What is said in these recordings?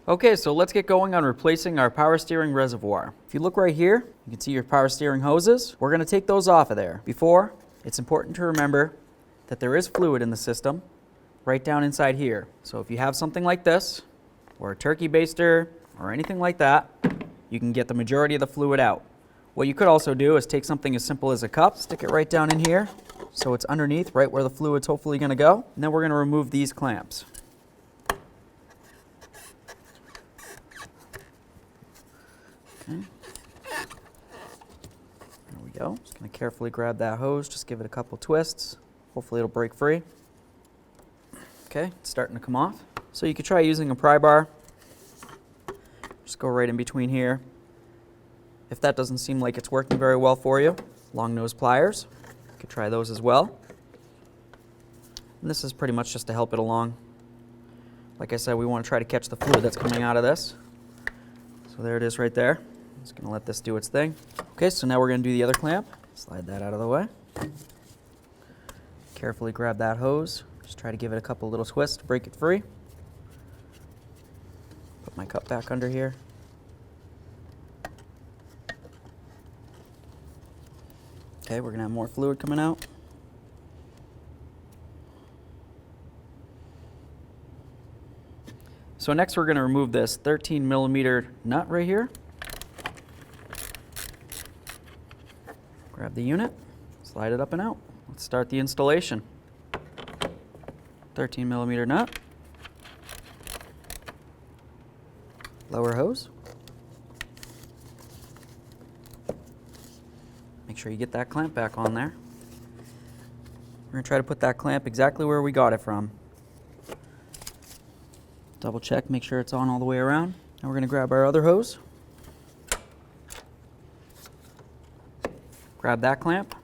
Okay, so let's get going on replacing our power steering reservoir. If you look right here, you can see your power steering hoses. We're going to take those off of there. Before, it's important to remember that there is fluid in the system right down inside here. So if you have something like this, or a turkey baster, or anything like that, you can get the majority of the fluid out. What you could also do is take something as simple as a cup, stick it right down in here, so it's underneath, right where the fluid's hopefully going to go, and then we're going to remove these clamps. Okay. There we go. Just going to carefully grab that hose, just give it a couple twists. Hopefully it'll break free. Okay, it's starting to come off. So you could try using a pry bar. Just go right in between here. If that doesn't seem like it's working very well for you, long nose pliers. You could try those as well. And this is pretty much just to help it along. Like I said, we want to try to catch the fluid that's coming out of this. So there it is right there. Just going to let this do its thing. Okay, so now we're going to do the other clamp. Slide that out of the way. Carefully grab that hose. Just try to give it a couple little twists to break it free. Put my cup back under here. Okay, we're going to have more fluid coming out. So next we're going to remove this 13 millimeter nut right here. Grab the unit, slide it up and out. Let's start the installation. 13 millimeter nut. Lower hose. Make sure you get that clamp back on there. We're going to try to put that clamp exactly where we got it from. Double check, make sure it's on all the way around. Now we're going to grab our other hose. Grab that clamp.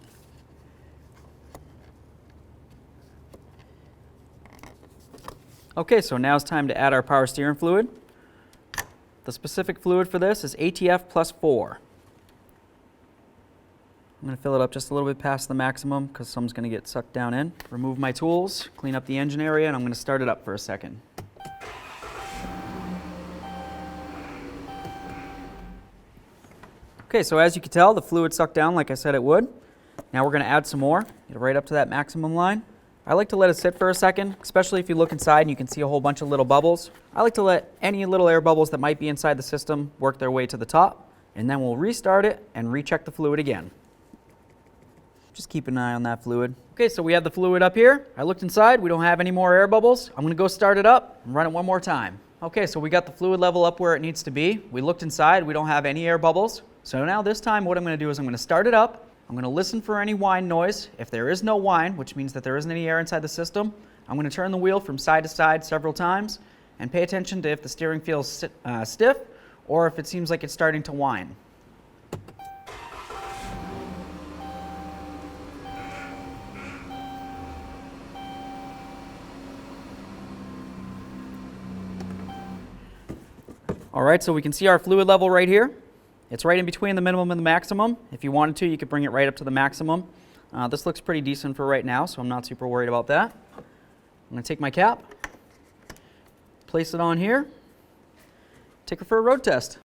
Okay, so now it's time to add our power steering fluid. The specific fluid for this is ATF plus 4. I'm going to fill it up just a little bit past the maximum because some's going to get sucked down in. Remove my tools, clean up the engine area, and I'm going to start it up for a second. Okay, so as you can tell, the fluid sucked down like I said it would. Now we're going to add some more, get it right up to that maximum line. I like to let it sit for a second, especially if you look inside and you can see a whole bunch of little bubbles. I like to let any little air bubbles that might be inside the system work their way to the top, and then we'll restart it and recheck the fluid again. Just keep an eye on that fluid. Okay, so we have the fluid up here. I looked inside, we don't have any more air bubbles. I'm going to go start it up and run it one more time. Okay, so we got the fluid level up where it needs to be. We looked inside, we don't have any air bubbles. So now this time what I'm going to do is I'm going to start it up. I'm going to listen for any whine noise. If there is no whine, which means that there isn't any air inside the system, I'm going to turn the wheel from side to side several times and pay attention to if the steering feels stiff or if it seems like it's starting to whine. All right, so we can see our fluid level right here. It's right in between the minimum and the maximum. If you wanted to, you could bring it right up to the maximum. This looks pretty decent for right now, so I'm not super worried about that. I'm going to take my cap, place it on here, take her for a road test.